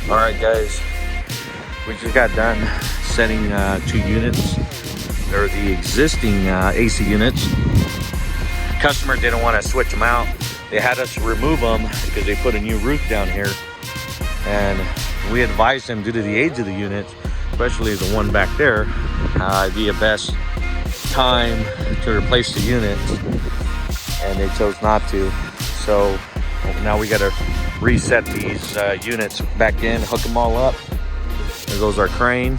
All right, guys, we just got done setting 2 units. They're the existing AC units. Customer didn't want to switch them out. They had us remove them because they put a new roof down here, and we advised them, due to the age of the units, especially the one back there, it'd be a best time to replace the units, and they chose not to. So now we got to reset these units back in, hook them all up. There goes our crane.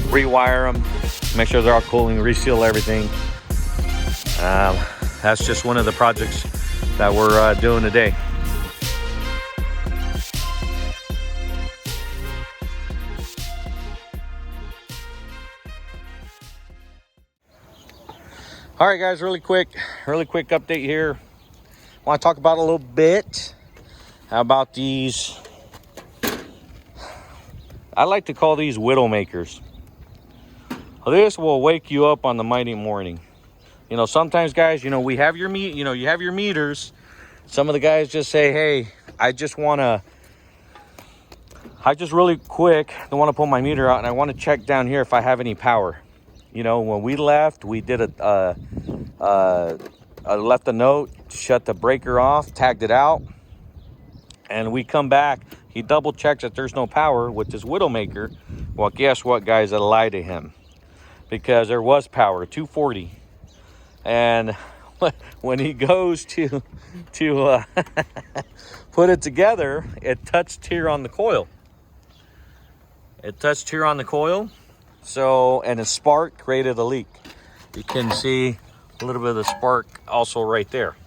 Rewire them, make sure they're all cooling, reseal everything. That's just one of the projects that we're doing today. All right, guys, really quick update here. I want to talk about a little bit about these. I like to call these widow makers. This will wake you up on the mighty morning. You know, sometimes, guys, you know, we have your you have your meters. Some of the guys just say, hey, I just really quick don't want to pull my meter out, and I want to check down here if I have any power. You know, when we left, we did left a note, shut the breaker off, tagged it out, and we come back. He double checks that there's no power with this Widowmaker. Well, guess what, guys? I lied to him, because there was power, 240. And when he goes to put it together, it touched here on the coil. So, and a spark created a leak. You can see a little bit of the spark also right there.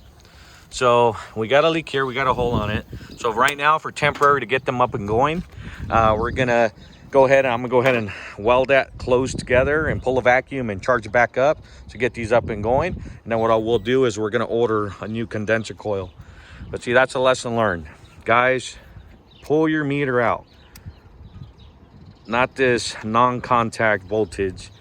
So we got a leak here, we got a hole on it. So right now, for temporary to get them up and going, we're gonna go ahead and I'm gonna go ahead and weld that closed together and pull a vacuum and charge it back up to get these up and going. And then what I will do is we're gonna order a new condenser coil. But see, that's a lesson learned. Guys, pull your meter out. Not this non-contact voltage.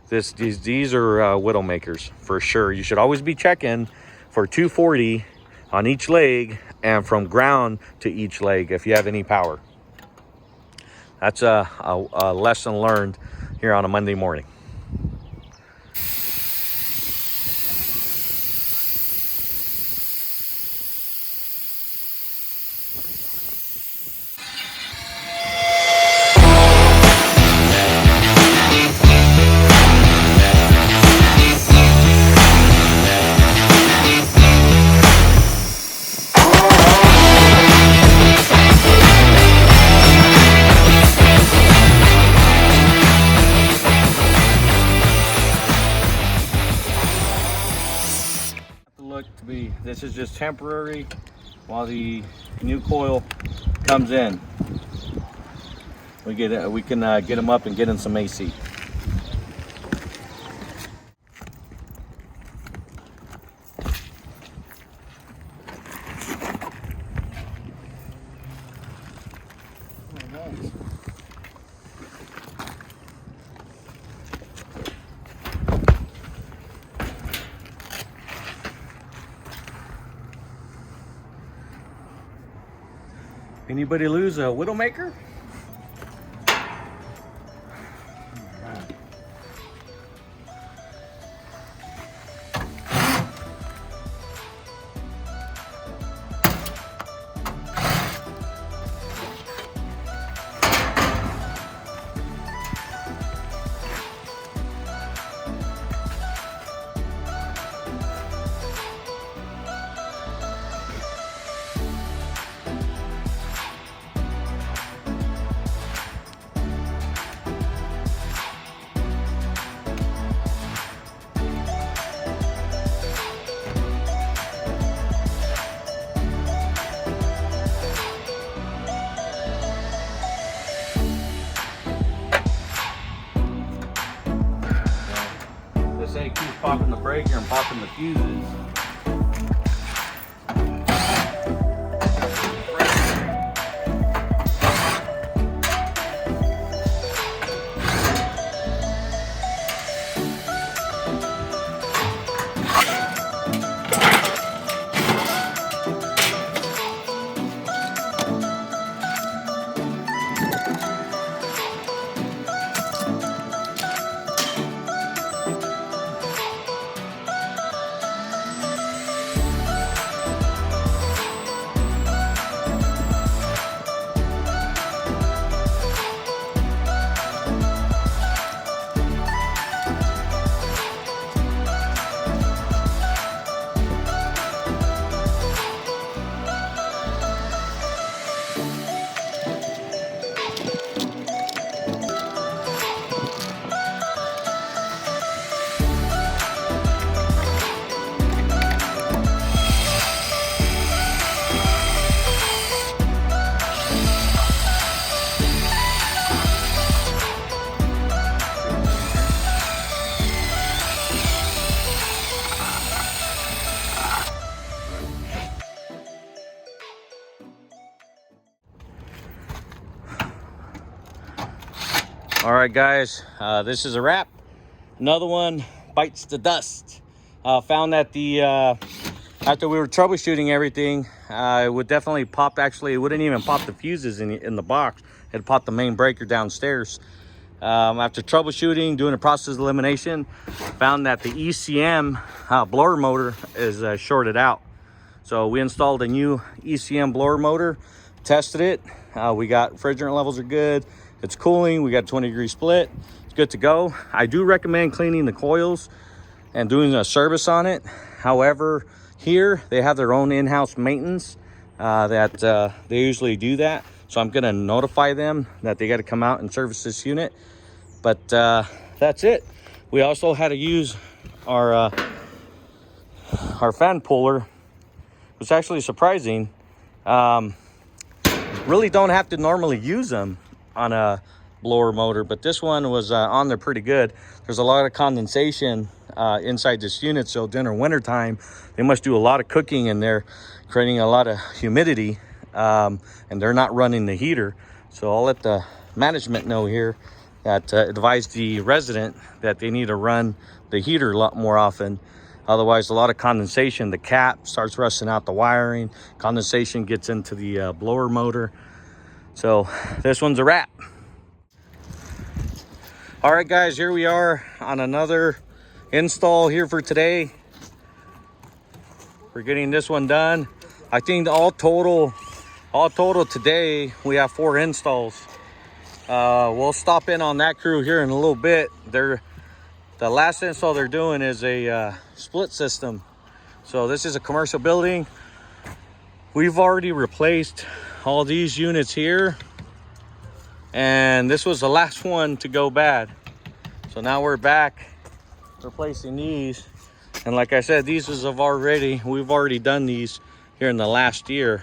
These are widow makers for sure. You should always be checking for 240 on each leg and from ground to each leg if you have any power. That's a lesson learned here on a Monday morning. This is just temporary while the new coil comes in. We can get them up and get in some AC. Anybody lose a Widowmaker? Keep popping the breaker and popping the fuses. All right, guys, this is a wrap. Another one bites the dust. Found that the after we were troubleshooting everything, it would definitely pop. Actually, it wouldn't even pop the fuses in the box. It popped the main breaker downstairs. After troubleshooting, doing a process elimination, found that the ECM blower motor is shorted out. So we installed a new ECM blower motor, tested it. We got refrigerant levels are good. It's cooling. We got a 20-degree split. It's good to go. I do recommend cleaning the coils and doing a service on it. However, here they have their own in-house maintenance that they usually do that. So I'm gonna notify them that they got to come out and service this unit. But that's it. We also had to use our fan puller. It was actually surprising. Really don't have to normally use them on a blower motor, but this one was on there pretty good. There's a lot of condensation inside this unit, so during the winter time they must do a lot of cooking in there, creating a lot of humidity, and they're not running the heater. So I'll let the management know here that advise the resident that they need to run the heater a lot more often. Otherwise, a lot of condensation, the cap starts rusting out the wiring, condensation gets into the blower motor. So this one's a wrap. All right, guys, here we are on another install here for today. We're getting this one done. I think all total today, we have 4 installs. We'll stop in on that crew here in a little bit. The last install they're doing is a split system. So this is a commercial building. We've already replaced all these units here, and this was the last one to go bad. So now we're back replacing these. And like I said, we've already done these here in the last year.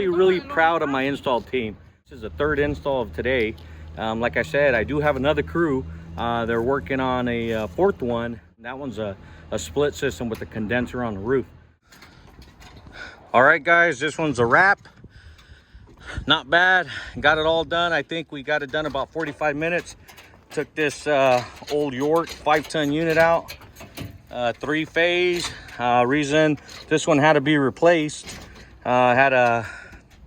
Really proud of my install team. This is the 3rd install of today. Like I said, I do have another crew. They're working on a 4th one. That one's a split system with a condenser on the roof. All right, guys, this one's a wrap. Not bad. Got it all done. I think we got it done about 45 minutes. Took this old York 5-ton unit out, 3-phase. Reason this one had to be replaced.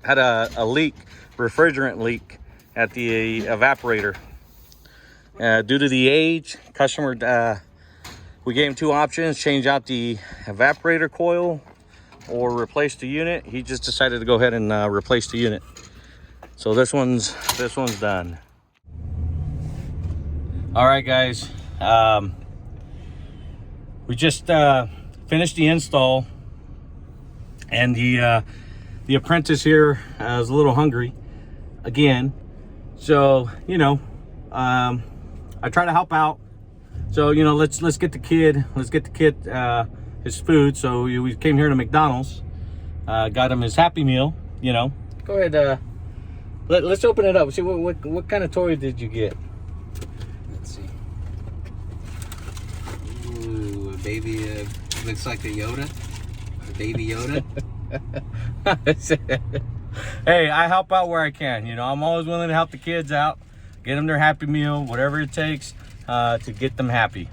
Had a leak, refrigerant leak at the evaporator. Due to the age, customer, we gave him 2 options: change out the evaporator coil or replace the unit. He just decided to go ahead and replace the unit. So this one's done. All right, guys, we just finished the install. And the apprentice here is a little hungry again, so I try to help out. So let's get the kid his food. So we came here to McDonald's, got him his Happy Meal. Go ahead, let's open it up. See what kind of toy did you get? Let's see. Ooh, a baby, looks like a Yoda. Baby Yoda. Hey, I help out where I can. I'm always willing to help the kids out. Get them their Happy Meal, whatever it takes to get them happy.